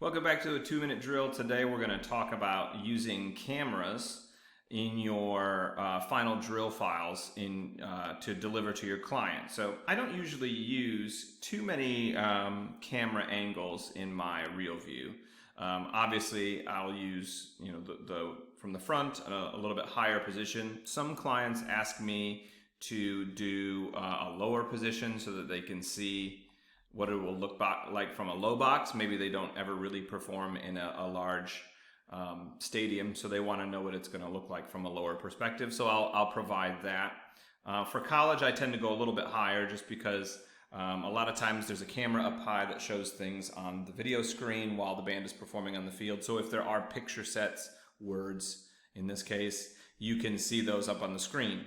Welcome back to a 2-minute drill. Today we're going to talk about using cameras in your final drill files to deliver to your client. So I don't usually use too many camera angles in my reel view. Obviously I'll use the from the front a little bit higher position. Some clients ask me to do a lower position so that they can see what it will look like from a low box. Maybe they don't ever really perform in a large stadium, so they want to know what it's going to look like from a lower perspective. So I'll provide that. For college, I tend to go a little bit higher just because a lot of times there's a camera up high that shows things on the video screen while the band is performing on the field. So if there are picture sets, words in this case, you can see those up on the screen.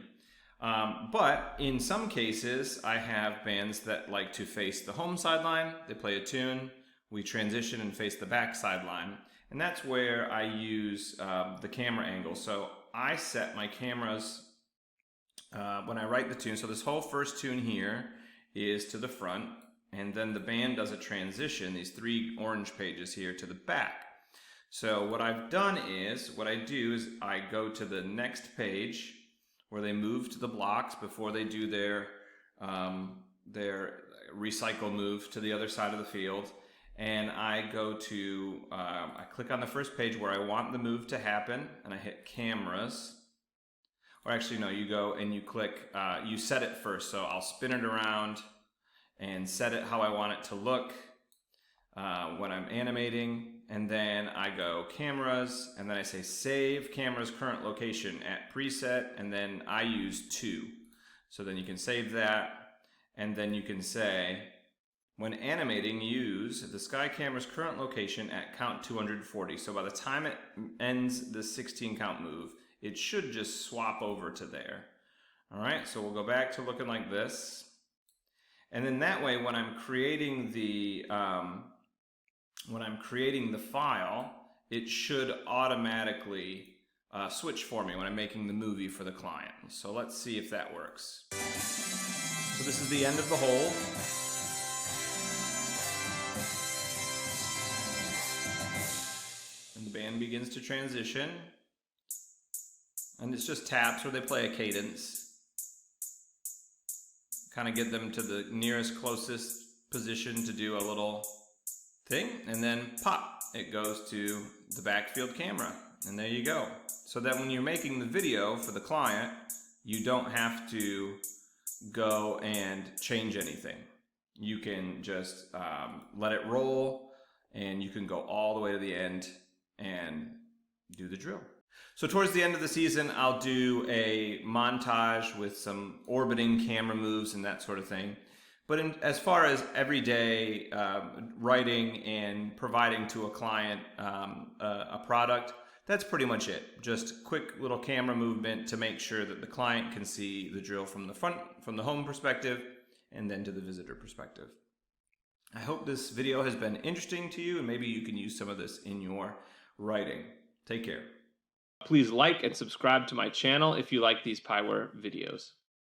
But in some cases, I have bands that like to face the home sideline. They play a tune, we transition and face the back sideline. And that's where I use the camera angle. So I set my cameras when I write the tune. So this whole first tune here is to the front, and then the band does a transition, these 3 orange pages here, to the back. So what I've done is, what I do is I go to the next page where they move to the blocks before they do their recycle move to the other side of the field. And I go to, I click on the first page where I want the move to happen, and I hit cameras. Or actually, no, you go and you click, you set it first. So I'll spin it around and set it how I want it to look when I'm animating. And then I go cameras, and then I say save camera's current location at preset, and then I use 2. So then you can save that, and then you can say, when animating, use the sky camera's current location at count 240. So by the time it ends the 16 count move, it should just swap over to there. All right, so we'll go back to looking like this. And then that way, when I'm creating the file, it should automatically switch for me when I'm making the movie for the client. So let's see if that works. So this is the end of the hole. And the band begins to transition. And it's just taps where they play a cadence. Kind of get them to the nearest closest position to do a little thing, and then pop, it goes to the backfield camera, and there you go. So that when you're making the video for the client, you don't have to go and change anything. You can just let it roll, and you can go all the way to the end and do the drill. So towards the end of the season, I'll do a montage with some orbiting camera moves and that sort of thing. But as far as everyday writing and providing to a client a product, that's pretty much it. Just quick little camera movement to make sure that the client can see the drill from the front, from the home perspective, and then to the visitor perspective. I hope this video has been interesting to you, and maybe you can use some of this in your writing. Take care. Please like and subscribe to my channel if you like these Pyware videos.